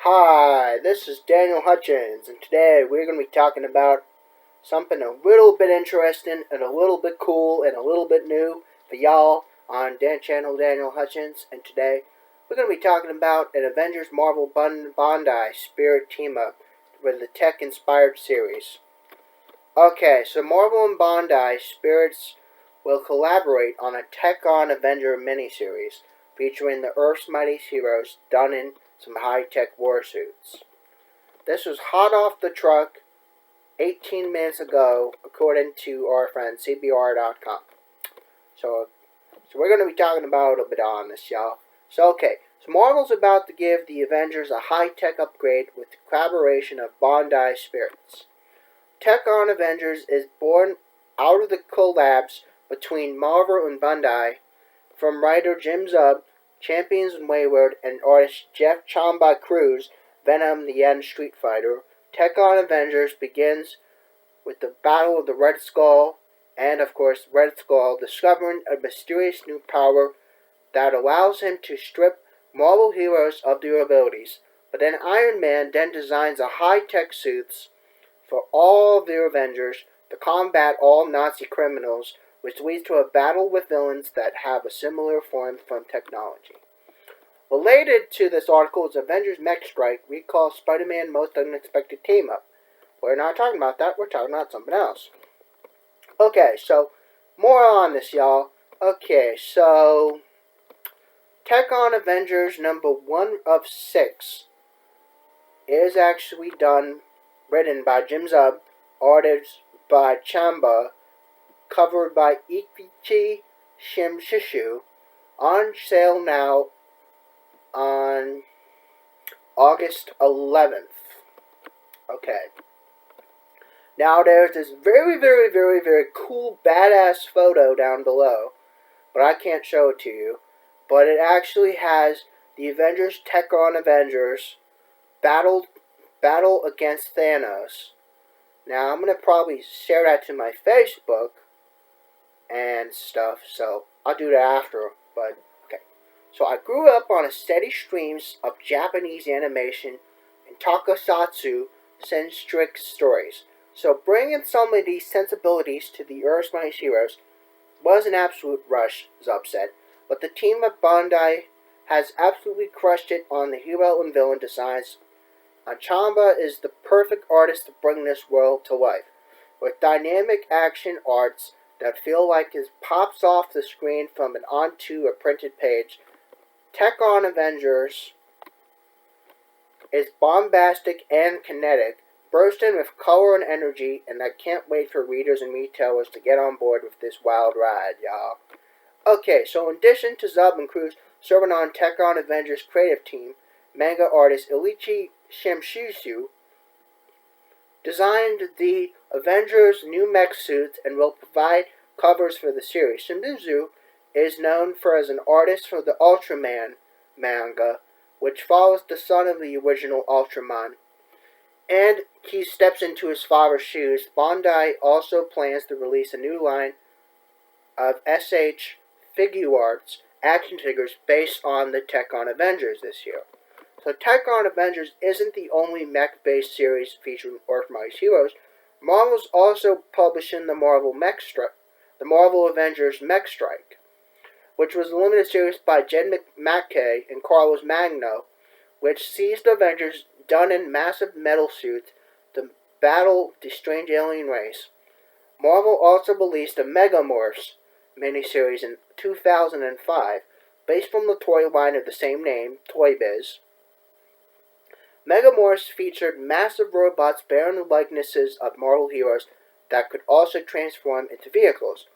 Hi, this is Daniel Hutchins, and today we're going to be talking about something a little bit interesting and a little bit cool and a little bit new for y'all on channel Daniel Hutchins. And today we're going to be talking about an Avengers Marvel Bandai Spirit team up with the tech-inspired series. Okay, so Marvel and Bandai Spirits will collaborate on a Tech-On Avenger miniseries featuring the Earth's mightiest heroes done in some high-tech war suits. This was hot off the truck 18 minutes ago, according to our friend CBR.com. So we're going to be talking about a little bit on this, y'all. So Marvel's about to give the Avengers a high-tech upgrade with the collaboration of Bandai Spirits. Tech-On Avengers is born out of the collabs between Marvel and Bandai from writer Jim Zub, Champions and Wayward, and artist Jeff Chamba Cruz, Venom the End Street Fighter. Tech-On Avengers begins with the Battle of the Red Skull, and of course Red Skull discovering a mysterious new power that allows him to strip Marvel heroes of their abilities. But then Iron Man then designs a high-tech suits for all of their Avengers to combat all Nazi criminals, which leads to a battle with villains that have a similar form from technology. Related to this article is Avengers Mech Strike recalls Spider-Man most unexpected team-up. We're not talking about that, we're talking about something else. Okay, so more on this, y'all. Okay, so Tech-On Avengers number 1 of 6 is actually written by Jim Zub, artist by Chamba, covered by Ikichi Shimshishu, on sale now on August 11th. Okay. Now there's this very cool badass photo down below, but I can't show it to you. But it actually has the Avengers Tech-On Avengers battle against Thanos. Now I'm gonna probably share that to my Facebook and stuff, so I'll do that after. But okay. So I grew up on a steady streams of Japanese animation and tokusatsu centric stories. So bringing some of these sensibilities to the Earth's Mightiest Heroes was an absolute rush, Zub said. But the team at Bandai has absolutely crushed it on the hero and villain designs. Chamba is the perfect artist to bring this world to life, with dynamic action arts that feel like it pops off the screen from and onto a printed page. Tech-On Avengers is bombastic and kinetic, bursting with color and energy, and I can't wait for readers and retailers to get on board with this wild ride, y'all. Okay, so in addition to Zub and Cruz serving on Tech-On Avengers creative team, manga artist Ikichi Shimshishu designed the Avengers' new mech suits and will provide covers for the series. Shimshishu is known as an artist for the Ultraman manga, which follows the son of the original Ultraman, and he steps into his father's shoes. Bandai also plans to release a new line of SH Figuarts action figures based on the Tech-On Avengers this year. So Tech-On Avengers isn't the only mech-based series featuring Earth's Mightiest Heroes. Marvel's also publishing the Marvel Avengers Mech Strike, which was a limited series by Jed MacKay and Carlos Magno, which sees the Avengers done in massive metal suits to battle the strange alien race. Marvel also released a Megamorphs miniseries in 2005, based from the toy line of the same name, Toy Biz. Megamorphs featured massive robots bearing the likenesses of Marvel heroes that could also transform into vehicles.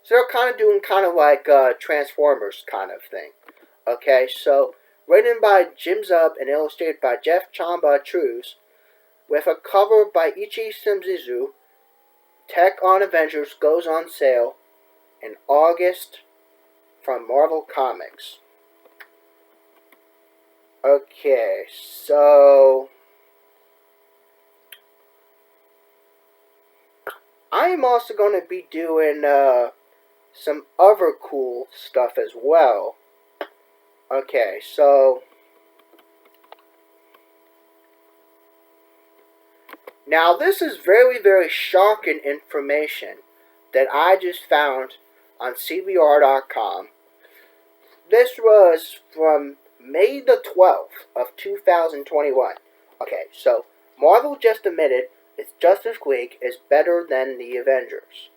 So they're kind of doing like Transformers kind of thing. Okay, so written by Jim Zub and illustrated by Jeff Chamba Cruz, with a cover by Ichi Shimshishu, Tech-On Avengers goes on sale in August from Marvel Comics. Okay, so I am also going to be doing some other cool stuff as well. Okay, so Now, this is very, very shocking information that I just found on CBR.com. This was from May the 12th of 2021. Okay, so Marvel just admitted its Justice League is better than the Avengers.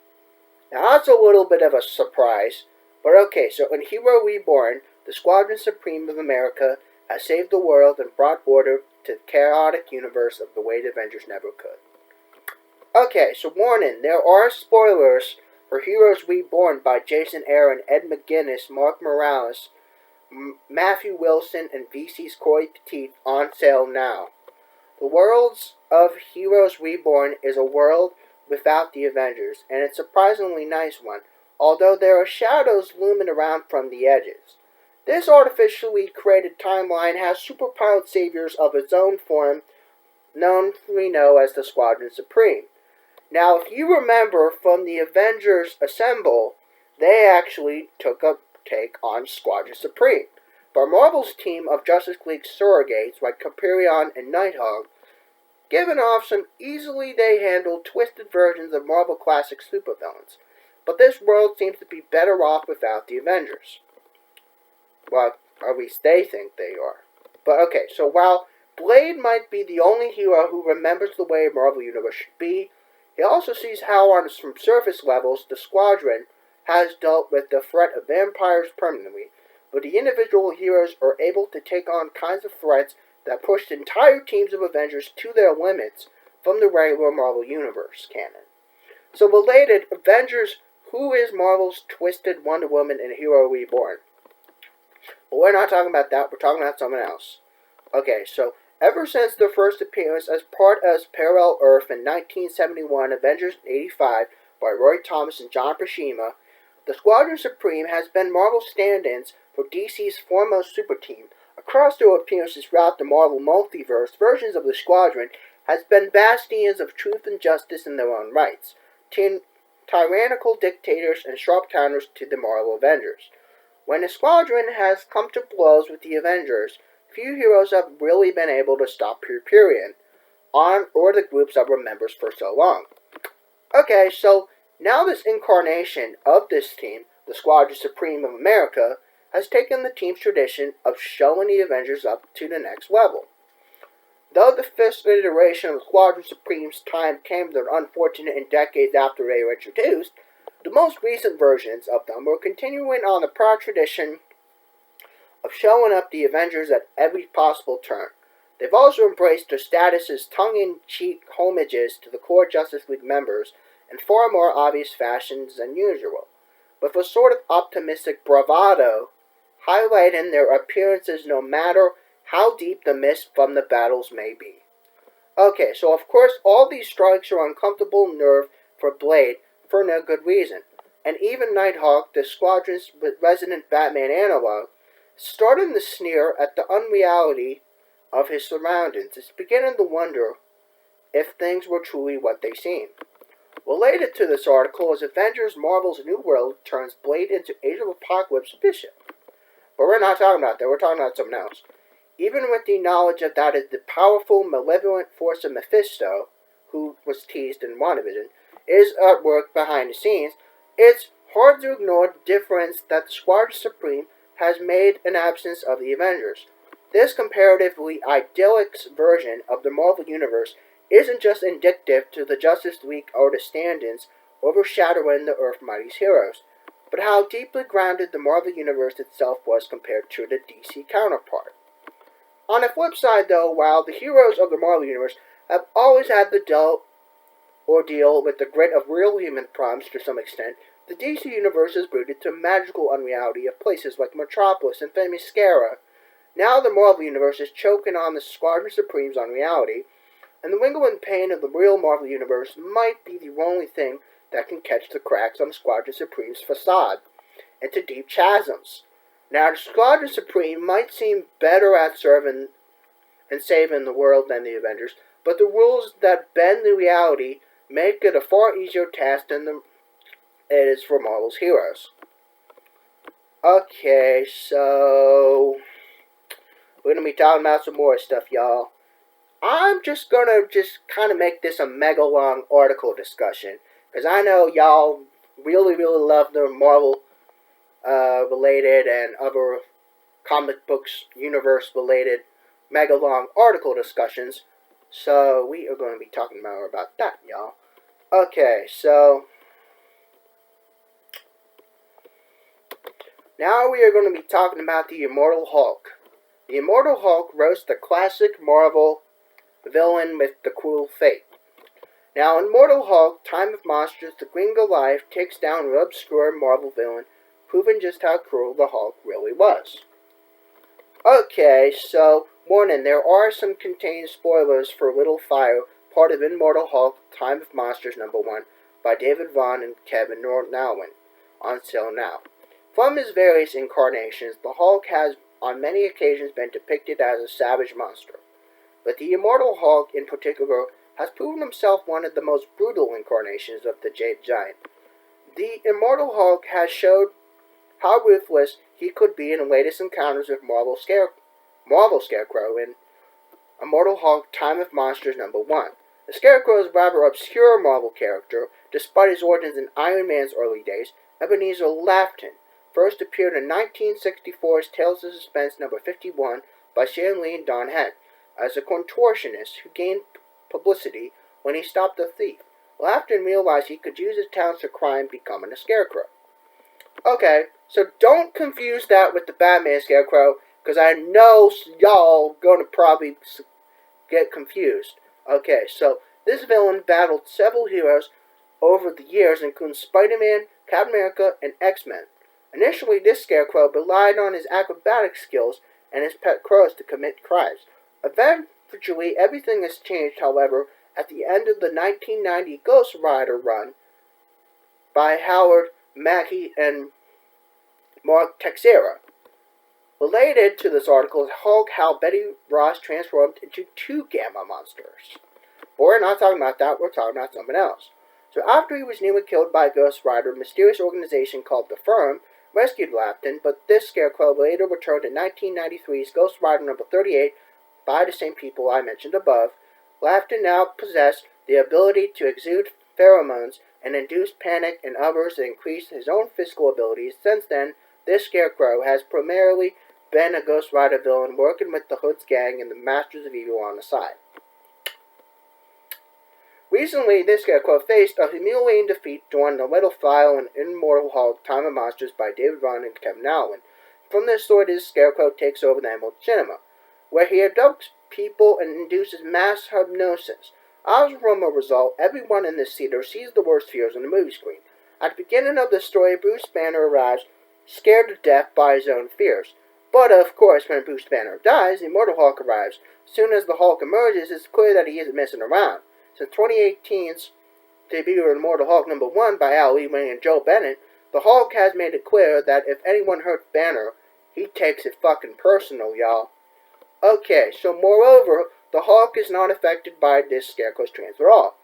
Now, that's a little bit of a surprise, but okay, so in Hero Reborn, the Squadron Supreme of America has saved the world and brought order to the chaotic universe of the way the Avengers never could. Okay, so warning, there are spoilers for Heroes Reborn by Jason Aaron, Ed McGuinness, Mark Morales, Matthew Wilson, and VC's Corey Petit on sale now. The worlds of Heroes Reborn is a world without the Avengers, and it's a surprisingly nice one, although there are shadows looming around from the edges. This artificially created timeline has superpowered saviors of its own form, known we know as the Squadron Supreme. Now, if you remember from the Avengers Assemble, they actually took a take on Squadron Supreme. But Marvel's team of Justice League surrogates like Hyperion and Nighthawk, giving off some easily they handled twisted versions of Marvel classic supervillains. But this world seems to be better off without the Avengers. Well, at least they think they are. But okay, so while Blade might be the only hero who remembers the way Marvel Universe should be, he also sees how on some surface levels the Squadron has dealt with the threat of vampires permanently, but the individual heroes are able to take on kinds of threats that push entire teams of Avengers to their limits from the regular Marvel Universe canon. So related, Avengers, who is Marvel's twisted Wonder Woman in Hero Reborn? But we're not talking about that, we're talking about something else. Okay, so ever since their first appearance as part of Parallel Earth in 1971, Avengers 85 by Roy Thomas and John Buscema, the Squadron Supreme has been Marvel's stand-ins for DC's foremost super team. Across their appearances throughout the Marvel multiverse, versions of the Squadron has been bastions of truth and justice in their own rights, tyrannical dictators and sharp counters to the Marvel Avengers. When the Squadron has come to blows with the Avengers, few heroes have really been able to stop Hyperion or the groups that were members for so long. Okay, so now this incarnation of this team, the Squadron Supreme of America, has taken the team's tradition of showing the Avengers up to the next level. Though the fifth iteration of the Squadron Supreme's time came to an unfortunate in decades after they were introduced, the most recent versions of them were continuing on the proud tradition of showing up the Avengers at every possible turn. They've also embraced their status as tongue-in-cheek homages to the core Justice League members in far more obvious fashions than usual, with a sort of optimistic bravado highlighting their appearances no matter how deep the mist from the battles may be. Okay, so of course all these strikes are uncomfortable nerve for Blade for no good reason, and even Nighthawk, the Squadron's resident Batman analog, starting to sneer at the unreality of his surroundings. It's beginning to wonder if things were truly what they seem. Related to this article is Avengers Marvel's New World turns Blade into Age of Apocalypse Bishop. But we're not talking about that, we're talking about something else. Even with the knowledge of that is the powerful, malevolent force of Mephisto, who was teased in WandaVision, is at work behind the scenes, it's hard to ignore the difference that the Squadron Supreme has made in absence of the Avengers. This comparatively idyllic version of the Marvel Universe isn't just indicative to the Justice League or the stand-ins overshadowing the Earth Mighty's heroes, but how deeply grounded the Marvel Universe itself was compared to the DC counterpart. On the flip side, though, while the heroes of the Marvel Universe have always had to deal with the grit of real human problems to some extent, the DC Universe is rooted to magical unreality of places like Metropolis and Themyscira. Now the Marvel Universe is choking on the Squadron Supreme's unreality, and the lingering pain of the real Marvel Universe might be the only thing that can catch the cracks on the Squadron Supreme's facade into deep chasms. Now, the Squadron Supreme might seem better at serving and saving the world than the Avengers, but the rules that bend the reality make it a far easier task than it is for Marvel's heroes. Okay, so we're going to be talking about some more stuff, y'all. I'm just gonna kind of make this a mega long article discussion, because I know y'all really love the Marvel related and other comic books universe related mega long article discussions. So we are going to be talking more about that, y'all. Okay, so now we are going to be talking about the Immortal Hulk. The Immortal Hulk roasts the classic Marvel villain with the cruel fate. Now, in Immortal Hulk, Time of Monsters, the Green Goliath takes down an obscure Marvel villain, proving just how cruel the Hulk really was. Okay, so, warning, there are some contained spoilers for Little Fire, part of Immortal Hulk, Time of Monsters #1, by David Vaughn and Kevin Nowin, on sale now. From his various incarnations, the Hulk has on many occasions been depicted as a savage monster. But the Immortal Hulk, in particular, has proven himself one of the most brutal incarnations of the Jade Giant. The Immortal Hulk has showed how ruthless he could be in the latest encounters with Marvel Scarecrow in Immortal Hulk Time of Monsters #1. The Scarecrow is a rather obscure Marvel character, despite his origins in Iron Man's early days. Ebenezer Lafton first appeared in 1964's Tales of Suspense #51 by Sharon Lee and Don Henn as a contortionist who gained publicity when he stopped a thief. Lafton realized he could use his talents for crime, becoming a Scarecrow. Okay, so don't confuse that with the Batman Scarecrow, because I know y'all gonna probably get confused. Okay, so this villain battled several heroes over the years, including Spider-Man, Captain America, and X-Men. Initially, this Scarecrow relied on his acrobatic skills and his pet crows to commit crimes. Eventually, everything has changed, however, at the end of the 1990 Ghost Rider run by Howard Mackie and Mark Texeira. Related to this article is Hulk, how Betty Ross transformed into 2 Gamma monsters. But we're not talking about that, we're talking about something else. So after he was nearly killed by Ghost Rider, a mysterious organization called the Firm rescued Lafton, but this Scarecrow later returned in 1993's Ghost Rider #38 by the same people I mentioned above. Lafton now possessed the ability to exude pheromones and induce panic in others and increase his own physical abilities. Since then, this Scarecrow has primarily been a Ghost Rider villain working with the Hood's gang and the Masters of Evil on the side. Recently, this Scarecrow faced a humiliating defeat during the Little File and Immortal Hulk Time of Monsters by David Vaughn and Kevin Nowin. From this story, this Scarecrow takes over the Emerald Cinema, where he abducts people and induces mass hypnosis. As a result, everyone in this theater sees the worst fears on the movie screen. At the beginning of the story, Bruce Banner arrives, scared to death by his own fears. But, of course, when Bruce Banner dies, the Immortal Hulk arrives. As soon as the Hulk emerges, it's clear that he isn't messing around. Since 2018's debut of Immortal Hulk #1 by Al Ewing and Joe Bennett, the Hulk has made it clear that if anyone hurts Banner, he takes it fucking personal, y'all. Okay, so moreover, the Hulk is not affected by this Scarecrow's transfer at all,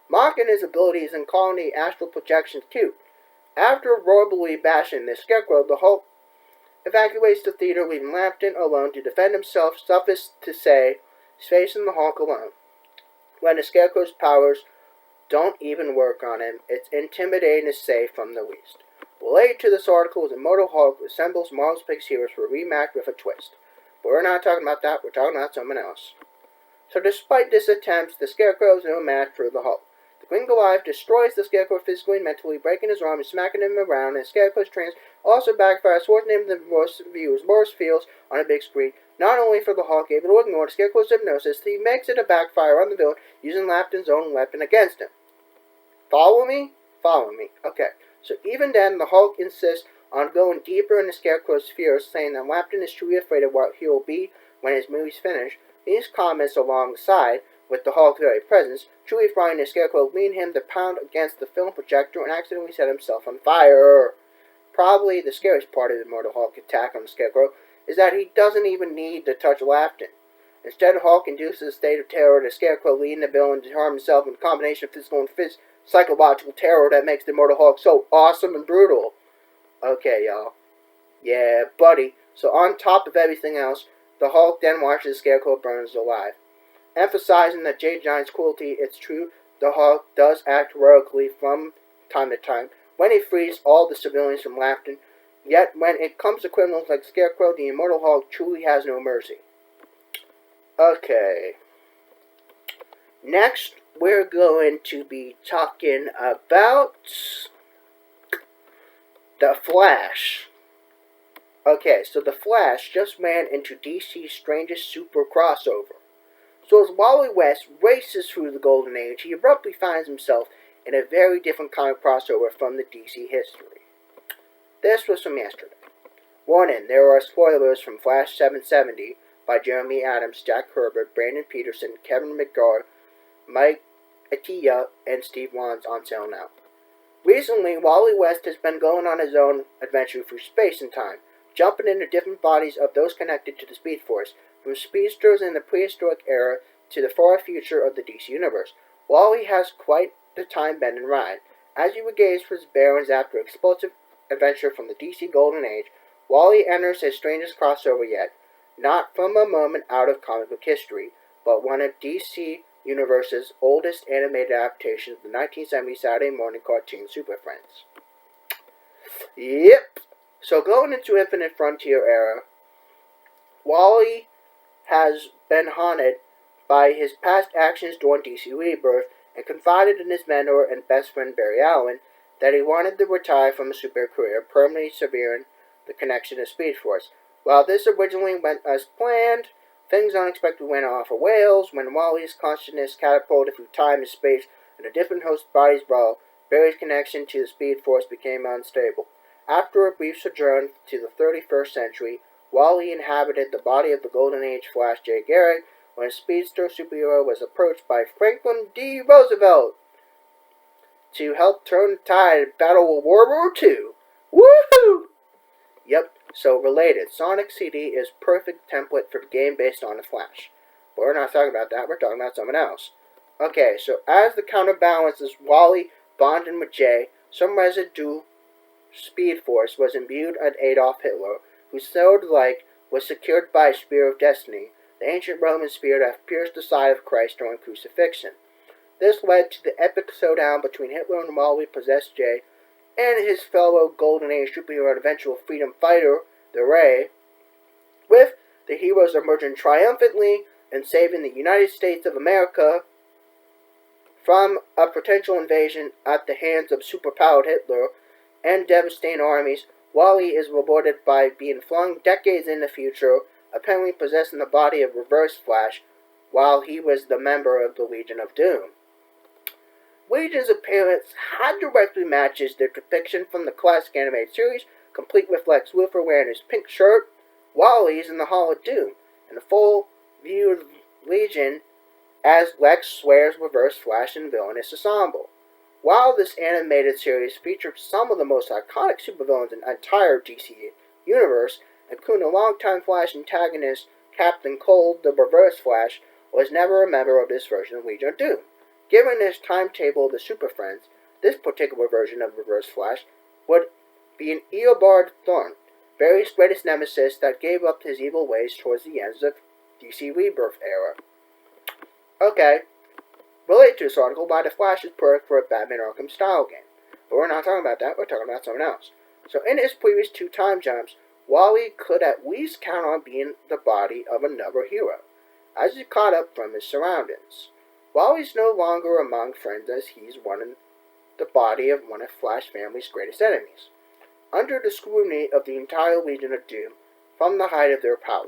mocking his abilities and calling the astral projections cute. After verbally bashing this Scarecrow, the Hulk evacuates the theater, leaving Lafton alone to defend himself. Suffice to say, he's facing the Hulk alone. When the Scarecrow's powers don't even work on him, it's intimidating to say from the least. Related to this article is Immortal Hulk resembles Marvel's biggest heroes for a rematch with a twist. But we're not talking about that, we're talking about something else. So despite this attempt, the Scarecrow is no match for the Hulk. The Green Goliath destroys the Scarecrow physically and mentally, breaking his arm and smacking him around, and Scarecrow's trance also backfires, forcing him to view his worst feels on a big screen. Not only for the Hulk able to ignore the Scarecrow's hypnosis, he makes it a backfire on the villain, using Lafton's own weapon against him. Follow me? Follow me. Okay, so even then, the Hulk insists on going deeper into Scarecrow's fears, saying that Lafton is truly afraid of what he will be when his movie's finished. These comments alongside with the Hulk's very presence, truly frightening the Scarecrow, leading him to pound against the film projector and accidentally set himself on fire. Probably the scariest part of the Immortal Hulk attack on the Scarecrow is that he doesn't even need to touch Lafton. Instead, Hulk induces a state of terror to the Scarecrow, leading the villain to harm himself in a combination of physical and psychological terror that makes the Immortal Hulk so awesome and brutal. Okay, y'all. Yeah, buddy. So on top of everything else, the Hulk then watches the Scarecrow burns alive. Emphasizing that Jade Giant's cruelty, it's true, the Hulk does act heroically from time to time when he frees all the civilians from Lapton, yet when it comes to criminals like Scarecrow, the Immortal Hulk truly has no mercy. Okay. Next, we're going to be talking about The Flash. Okay, so The Flash just ran into DC's strangest super crossover. So as Wally West races through the Golden Age, he abruptly finds himself in a very different kind of crossover from the DC history. This was from yesterday. Warning, there are spoilers from Flash 770 by Jeremy Adams, Jack Herbert, Brandon Peterson, Kevin McGar, Mike Atiyeh, and Steve Wands on sale now. Recently, Wally West has been going on his own adventure through space and time, jumping into different bodies of those connected to the Speed Force, from speedsters in the prehistoric era to the far future of the DC Universe. Wally has quite the time-bending ride. As he regains his bearings after an explosive adventure from the DC Golden Age, Wally enters his strangest crossover yet, not from a moment out of comic book history, but one of DC Universe's oldest animated adaptations of the 1970 Saturday morning cartoon Super Friends. Yep. So going into Infinite Frontier era, Wally has been haunted by his past actions during DC Rebirth and confided in his mentor and best friend Barry Allen that he wanted to retire from a super career, permanently severing the connection to Speed Force. While this originally went as planned, things unexpectedly went off the rails when Wally's consciousness catapulted through time and space and a different host bodies brawl. Barry's connection to the Speed Force became unstable. After a brief sojourn to the 31st century, Wally inhabited the body of the Golden Age Flash Jay Garrick when a speedster superhero was approached by Franklin D. Roosevelt to help turn the tide of Battle of World War II. Woohoo! Yep, so related. Sonic CD is perfect template for the game based on the Flash. But we're not talking about that, we're talking about something else. Okay, so as the counterbalance is Wally bonding with Jay, some residue Speed Force was imbued on Adolf Hitler, whose sword like was secured by a spear of destiny, the ancient Roman spear that pierced the side of Christ during crucifixion. This led to the epic showdown between Hitler and Wally possessed Jay and his fellow Golden Age superhero and eventual freedom fighter, the Ray, with the heroes emerging triumphantly and saving the United States of America from a potential invasion at the hands of superpowered Hitler and devastating armies. Wally is rewarded by being flung decades in the future, apparently possessing the body of Reverse Flash, while he was the member of the Legion of Doom. Legion's appearance had directly matches their depiction from the classic animated series, complete with Lex Luthor wearing his pink shirt. Wally's in the Hall of Doom, and a full view of Legion as Lex swears Reverse Flash and villainous ensemble. While this animated series featured some of the most iconic supervillains in the entire DC universe, including a longtime Flash antagonist Captain Cold, the Reverse Flash, was never a member of this version of Legion of Doom. Given this timetable of the Super Friends, this particular version of Reverse Flash would be an Eobard Thorn, Barry's greatest nemesis that gave up his evil ways towards the ends of DC Rebirth era. Okay. Related to this article, why the Flash is perfect for a Batman Arkham style game. But we're not talking about that, we're talking about something else. So in his previous 2 time jumps, Wally could at least count on being the body of another hero, as he caught up from his surroundings. Wally's no longer among friends as he's in the body of one of Flash family's greatest enemies, under the scrutiny of the entire Legion of Doom from the height of their power.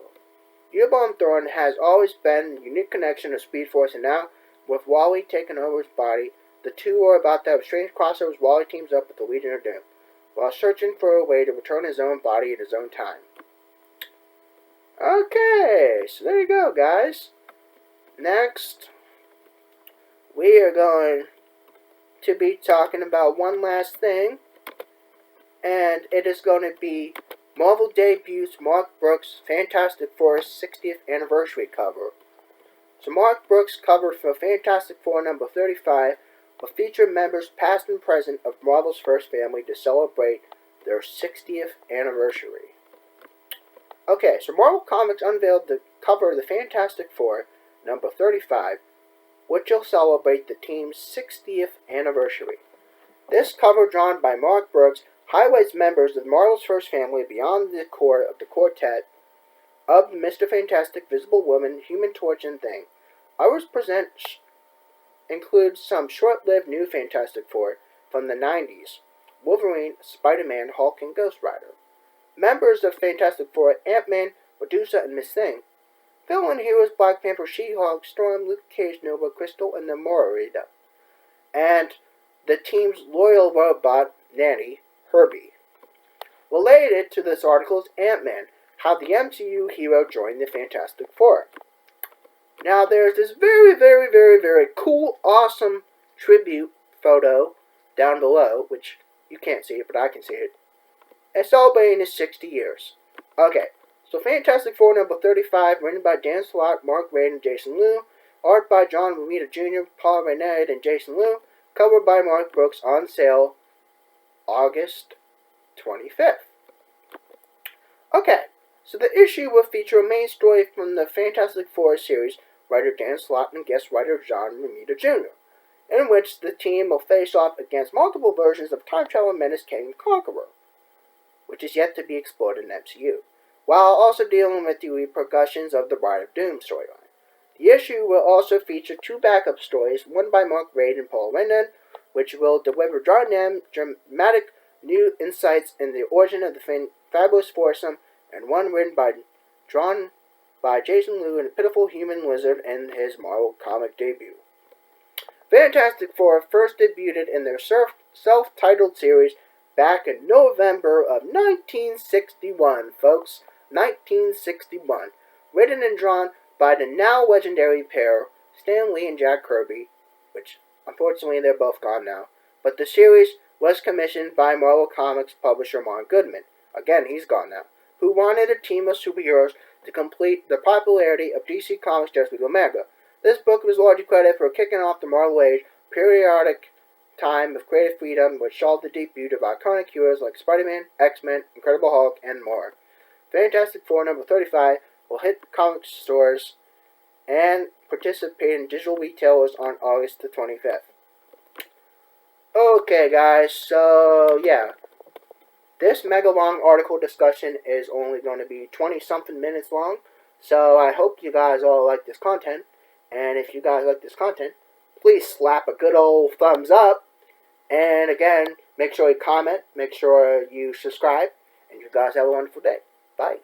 Eobard Thorn has always been the unique connection of Speed Force, and now, with Wally taking over his body, the two are about to have strange crossovers. Wally teams up with the Legion of Doom, while searching for a way to return his own body at his own time. Okay, so there you go, guys. Next, we are going to be talking about one last thing, and it is going to be Marvel debuts Mark Brooks' Fantastic Four's 60th anniversary cover. So Mark Brooks' cover for Fantastic Four number 35 will feature members past and present of Marvel's first family to celebrate their 60th anniversary. Okay, so Marvel Comics unveiled the cover of the Fantastic Four number 35, which will celebrate the team's 60th anniversary. This cover, drawn by Mark Brooks, highlights members of Marvel's first family beyond the core of the quartet of Mr. Fantastic, Visible Woman, Human Torch, and Thing. Ours includes some short-lived new Fantastic Four from the 90s: Wolverine, Spider-Man, Hulk, and Ghost Rider. Members of Fantastic Four: Ant-Man, Medusa, and Miss Thing. Villain heroes: Black Panther, She-Hulk, Storm, Luke Cage, Nova, Crystal, and the Morita. And the team's loyal robot, Nanny, Herbie. Related to this article is Ant-Man, how the MCU hero joined the Fantastic Four. Now there's this very cool, awesome tribute photo down below, which you can't see it, but I can see it. It's celebrating his 60 years. Okay, so Fantastic Four number 35, written by Dan Slott, Mark Waid, and Jason Liu. Art by John Romita Jr., Paul Reynard, and Jason Liu. Cover by Mark Brooks. On sale August 25th. Okay, so the issue will feature a main story from the Fantastic Four series, writer Dan Slott and guest writer John Romita Jr., in which the team will face off against multiple versions of time travel menace King the Conqueror, which is yet to be explored in MCU, while also dealing with the repercussions of the Bride of Doom storyline. The issue will also feature two backup stories, one by Mark Waid and Paul Reynard, which will deliver dramatic new insights in the origin of the Fabulous Foursome, and one drawn by Jason Liu and a pitiful human lizard in his Marvel comic debut. Fantastic Four first debuted in their self-titled series back in November of 1961, folks. 1961. Written and drawn by the now legendary pair, Stan Lee and Jack Kirby, which unfortunately they're both gone now, but the series was commissioned by Marvel Comics publisher Mark Goodman, again he's gone now, who wanted a team of superheroes to complete the popularity of DC Comics' Justice League Omega. This book was largely credited for kicking off the Marvel Age, periodic time of creative freedom, which saw the debut of iconic heroes like Spider-Man, X-Men, Incredible Hulk, and more. Fantastic Four number 35 will hit comic stores and participate in digital retailers on August the 25th. Okay, guys, so yeah. This mega long article discussion is only going to be 20-something minutes long, so I hope you guys all like this content. And if you guys like this content, please slap a good old thumbs up. And again, make sure you comment, make sure you subscribe, and you guys have a wonderful day. Bye.